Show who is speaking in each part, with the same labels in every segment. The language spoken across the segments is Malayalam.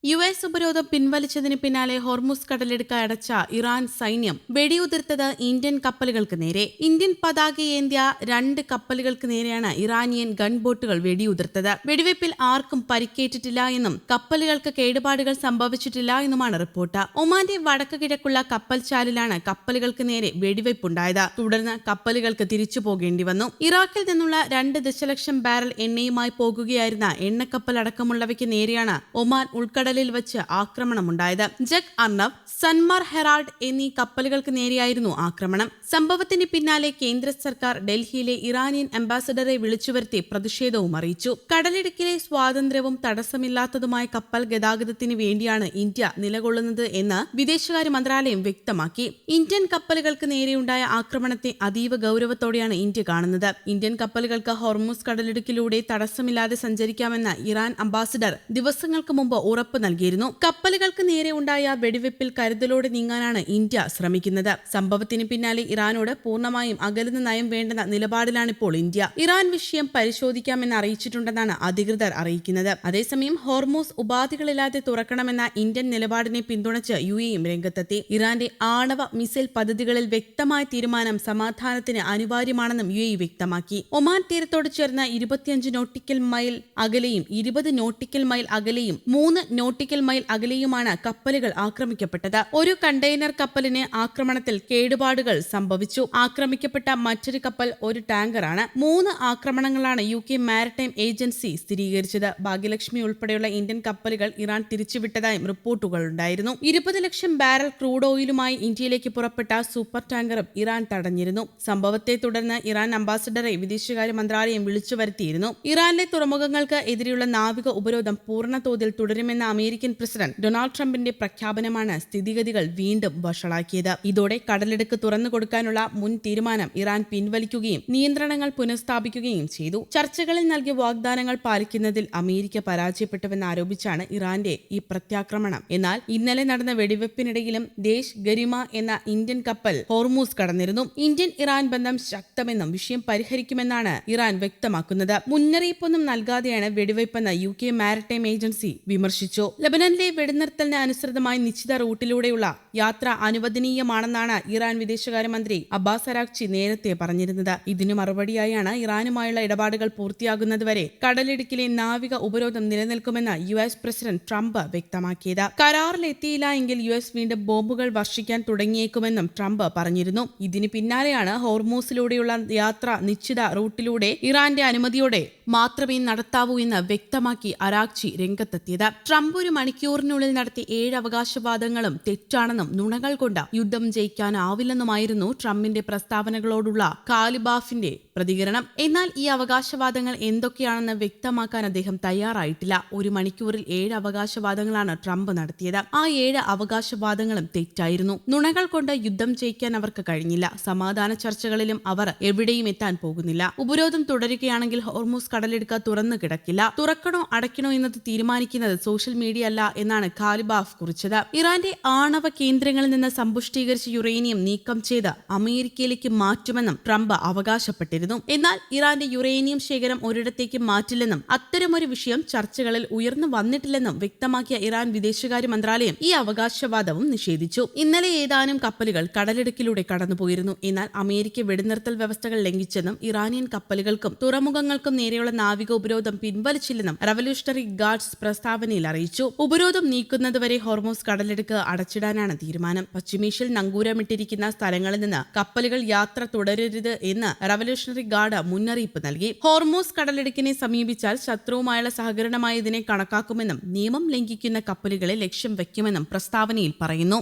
Speaker 1: US ഉപരോധം പിൻവലിച്ചതിന് പിന്നാലെ ഹോർമുസ് കടലിടുക്ക് അടച്ച ഇറാൻ സൈന്യം വെടിയുതിർത്തത് ഇന്ത്യൻ കപ്പലുകൾക്ക് നേരെ. ഇന്ത്യൻ പതാകയേന്ത്യ 2 കപ്പലുകൾക്ക് നേരെയാണ് ഇറാനിയൻ ഗൺബോട്ടുകൾ വെടിയുതിർത്തത്. വെടിവയ്പിൽ ആർക്കും പരിക്കേറ്റിട്ടില്ല എന്നും കപ്പലുകൾക്ക് കേടുപാടുകൾ സംഭവിച്ചിട്ടില്ല എന്നുമാണ് റിപ്പോർട്ട്. ഒമാന്റെ വടക്ക് കിഴക്കുള്ള കപ്പൽ ചാലിലാണ് കപ്പലുകൾക്ക് നേരെ വെടിവയ്പുണ്ടായത്. തുടർന്ന് കപ്പലുകൾക്ക് തിരിച്ചു പോകേണ്ടി വന്നു. ഇറാഖിൽ നിന്നുള്ള 2 ദശലക്ഷം ബാരൽ എണ്ണയുമായി പോകുകയായിരുന്ന എണ്ണക്കപ്പൽ അടക്കമുള്ളവയ്ക്ക് നേരെയാണ് ഒമാൻ ഉൾക്കടലിൽ വെച്ച് ആക്രമണമുണ്ടായത്. ജഗ് അർണവ്, സൻമാർ ഹെറാൾഡ് എന്നീ കപ്പലുകൾക്ക് നേരെയായിരുന്നു ആക്രമണം. സംഭവത്തിന് പിന്നാലെ കേന്ദ്ര സർക്കാർ ഡൽഹിയിലെ ഇറാനിയൻ അംബാസഡറെ വിളിച്ചുവരുത്തി പ്രതിഷേധവും അറിയിച്ചു. കടലിടുക്കിലെ സ്വാതന്ത്ര്യവും തടസ്സമില്ലാത്തതുമായ കപ്പൽ ഗതാഗതത്തിന് വേണ്ടിയാണ് ഇന്ത്യ നിലകൊള്ളുന്നത് എന്ന് വിദേശകാര്യ മന്ത്രാലയം വ്യക്തമാക്കി. ഇന്ത്യൻ കപ്പലുകൾക്ക് നേരെയുണ്ടായ ആക്രമണത്തെ അതീവ ഗൌരവത്തോടെയാണ് ഇന്ത്യ കാണുന്നത്. ഇന്ത്യൻ കപ്പലുകൾക്ക് ഹോർമുസ് കടലിടുക്കിലൂടെ തടസ്സമില്ലാതെ സഞ്ചരിക്കാമെന്ന് ഇറാൻ അംബാസഡർ ദിവസങ്ങൾക്ക് മുമ്പ് ഉറപ്പ് നൽകിയിരുന്നു. കപ്പലുകൾക്ക് നേരെ ഉണ്ടായ വെടിവെപ്പിൽ കരുതലോടെ നീങ്ങാനാണ് ഇന്ത്യ ശ്രമിക്കുന്നത്. സംഭവത്തിന് പിന്നാലെ ഇറാനോട് പൂർണ്ണമായും അകലുന്ന നയം വേണ്ടെന്ന നിലപാടിലാണിപ്പോൾ ഇന്ത്യ. ഇറാൻ വിഷയം പരിശോധിക്കാമെന്ന് അറിയിച്ചിട്ടുണ്ടെന്നാണ് അധികൃതർ അറിയിക്കുന്നത്. അതേസമയം ഹോർമുസ് ഉപാധികളില്ലാതെ തുറക്കണമെന്ന ഇന്ത്യൻ നിലപാടിനെ പിന്തുണച്ച് UAE രംഗത്തെത്തി. ഇറാന്റെ ആണവ മിസൈൽ പദ്ധതികളിൽ വ്യക്തമായ തീരുമാനം സമാധാനത്തിന് അനിവാര്യമാണെന്നും UAE വ്യക്തമാക്കി. ഒമാൻ തീരത്തോട് ചേർന്ന 25 നോട്ടിക്കൽ മൈൽ അകലെയും 20 നോട്ടിക്കൽ മൈൽ അകലെയും 3 നോട്ടിക്കൽ മൈൽ അകലെയുമാണ് കപ്പലുകൾ ആക്രമിക്കപ്പെട്ടത്. ഒരു കണ്ടെയ്നർ കപ്പലിന് ആക്രമണത്തിൽ കേടുപാടുകൾ സംഭവിച്ചു. ആക്രമിക്കപ്പെട്ട മറ്റൊരു കപ്പൽ ഒരു ടാങ്കറാണ്. 3 ആക്രമണങ്ങളാണ് UK മാരിടൈം ഏജൻസി സ്ഥിരീകരിച്ചത്. ഭാഗ്യലക്ഷ്മി ഉൾപ്പെടെയുള്ള ഇന്ത്യൻ കപ്പലുകൾ ഇറാൻ തിരിച്ചുവിട്ടതായും റിപ്പോർട്ടുകളുണ്ടായിരുന്നു. 20 ലക്ഷം ബാരൽ ക്രൂഡ് ഓയിലുമായി ഇന്ത്യയിലേക്ക് പുറപ്പെട്ട സൂപ്പർ ടാങ്കറും ഇറാൻ തടഞ്ഞിരുന്നു. സംഭവത്തെ തുടർന്ന് ഇറാൻ അംബാസഡറെ വിദേശകാര്യ മന്ത്രാലയം വിളിച്ചു വരുത്തിയിരുന്നു. ഇറാനിലെ തുറമുഖങ്ങൾക്ക് എതിരെയുള്ള നാവിക ഉപരോധം പൂർണ്ണ തോതിൽ തുടരുമെന്ന അമേരിക്കൻ പ്രസിഡന്റ് ഡൊണാൾഡ് ട്രംപിന്റെ പ്രഖ്യാപനമാണ് സ്ഥിതിഗതികൾ വീണ്ടും വഷളാക്കിയത്. ഇതോടെ കടലിടുക്ക് തുറന്നു കൊടുക്കാനുള്ള മുൻ തീരുമാനം ഇറാൻ പിൻവലിക്കുകയും നിയന്ത്രണങ്ങൾ പുനഃസ്ഥാപിക്കുകയും ചെയ്തു. ചർച്ചകളിൽ നൽകിയ വാഗ്ദാനങ്ങൾ പാലിക്കുന്നതിൽ അമേരിക്ക പരാജയപ്പെട്ടുവെന്നാരോപിച്ചാണ് ഇറാന്റെ ഈ പ്രത്യാക്രമണം. എന്നാൽ ഇന്നലെ നടന്ന വെടിവെപ്പിനിടയിലും ദേശ് ഗരിമ എന്ന ഇന്ത്യൻ കപ്പൽ ഹോർമൂസ് കടന്നിരുന്നു. ഇന്ത്യൻ ഇറാൻ ബന്ധം ശക്തമെന്നും വിഷയം പരിഹരിക്കുമെന്നാണ് ഇറാൻ വ്യക്തമാക്കുന്നത്. മുന്നറിയിപ്പൊന്നും നൽകാതെയാണ് വെടിവെപ്പെന്ന് UK മാരിടൈം ഏജൻസി വിമർശിച്ചു. ലബനനിലെ വെടിനിർത്തലിന് അനുസൃതമായി നിശ്ചിത റൂട്ടിലൂടെയുള്ള യാത്ര അനുവദനീയമാണെന്നാണ് ഇറാൻ വിദേശകാര്യമന്ത്രി അബ്ബാസ് അരാഗ്ചി നേരത്തെ പറഞ്ഞിരുന്നത്. ഇതിനു മറുപടിയായാണ് ഇറാനുമായുള്ള ഇടപാടുകൾ പൂർത്തിയാകുന്നതുവരെ കടലിടുക്കിലെ നാവിക ഉപരോധം നിലനിൽക്കുമെന്ന് US പ്രസിഡന്റ് ട്രംപ് വ്യക്തമാക്കിയത്. കരാറിലെത്തിയില്ല എങ്കിൽ US വീണ്ടും ബോംബുകൾ വർഷിക്കാൻ തുടങ്ങിയേക്കുമെന്നും ട്രംപ് പറഞ്ഞിരുന്നു. ഇതിന് പിന്നാലെയാണ് ഹോർമൂസിലൂടെയുള്ള യാത്ര നിശ്ചിത റൂട്ടിലൂടെ ഇറാന്റെ അനുമതിയോടെ മാത്രമേ നടത്താവൂ എന്ന് വ്യക്തമാക്കി അരാഗ്ചി രംഗത്തെത്തിയത്. ട്രംപ് ഒരു മണിക്കൂറിനുള്ളിൽ നടത്തിയ 7 അവകാശവാദങ്ങളും തെറ്റാണെന്നും നുണകൾ കൊണ്ട് യുദ്ധം ജയിക്കാനാവില്ലെന്നുമായിരുന്നു ട്രംപിന്റെ പ്രസ്താവനകളോടുള്ള കാലിബാഫിന്റെ പ്രതികരണം. എന്നാൽ ഈ അവകാശവാദങ്ങൾ എന്തൊക്കെയാണെന്ന് വ്യക്തമാക്കാൻ അദ്ദേഹം തയ്യാറായിട്ടില്ല. ഒരു മണിക്കൂറിൽ 7 അവകാശവാദങ്ങളാണ് ട്രംപ് നടത്തിയത്. ആ 7 അവകാശവാദങ്ങളും തെറ്റായിരുന്നു. നുണകൾ കൊണ്ട് യുദ്ധം ജയിക്കാൻ അവർക്ക് കഴിഞ്ഞില്ല. സമാധാന ചർച്ചകളിലും അവർ എവിടെയും എത്താൻ പോകുന്നില്ല. ഉപരോധം തുടരുകയാണെങ്കിൽ ഹോർമൂസ് കടലിടുക്ക് തുറന്നു കിടക്കില്ല. തുറക്കണോ അടയ്ക്കണോ എന്നത് തീരുമാനിക്കുന്നത് സോഷ്യൽ മീഡിയ അല്ല എന്നാണ് ഖാലിബാഫ് കുറിച്ചത്. ഇറാന്റെ ആണവ കേന്ദ്രങ്ങളിൽ നിന്ന് സമ്പുഷ്ടീകരിച്ച യുറേനിയം നീക്കം ചെയ്ത് അമേരിക്കയിലേക്ക് മാറ്റുമെന്നും ട്രംപ് അവകാശപ്പെട്ടിരുന്നു. എന്നാൽ ഇറാന്റെ യുറേനിയം ശേഖരം ഒരിടത്തേക്ക് മാറ്റില്ലെന്നും അത്തരമൊരു വിഷയം ചർച്ചകളിൽ ഉയർന്നു വന്നിട്ടില്ലെന്നും വ്യക്തമാക്കിയ ഇറാൻ വിദേശകാര്യ മന്ത്രാലയം ഈ അവകാശവാദവും നിഷേധിച്ചു. ഇന്നലെ ഏതാനും കപ്പലുകൾ കടലിടുക്കിലൂടെ കടന്നുപോയിരുന്നു. എന്നാൽ അമേരിക്ക വെടിനിർത്തൽ വ്യവസ്ഥകൾ ലംഘിച്ചെന്നും ഇറാനിയൻ കപ്പലുകൾക്കും തുറമുഖങ്ങൾക്കും നേരെയുള്ള നാവിക ഉപരോധം പിൻവലിച്ചില്ലെന്നും റവല്യൂഷണറി ഗാർഡ്സ് പ്രസ്താവനയിൽ അറിയിച്ചു. ഉപരോധം നീക്കുന്നതുവരെ ഹോർമൂസ് കടലിടുക്ക് അടച്ചിടാനാണ് തീരുമാനം. പശ്ചിമേഷ്യയിൽ നങ്കൂരമിട്ടിരിക്കുന്ന സ്ഥലങ്ങളിൽ നിന്ന് കപ്പലുകൾ യാത്ര തുടരരുത് എന്ന് റവല്യൂഷണറി ഗാർഡ് മുന്നറിയിപ്പ് നൽകി. ഹോർമൂസ് കടലിടുക്കിനെ സമീപിച്ചാൽ ശത്രുവുമായുള്ള സഹകരണമായി ഇതിനെ കണക്കാക്കുമെന്നും നിയമം ലംഘിക്കുന്ന കപ്പലുകളെ ലക്ഷ്യം വയ്ക്കുമെന്നും പ്രസ്താവനയിൽ പറയുന്നു.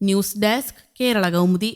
Speaker 1: News desk Kerala Kaumudi.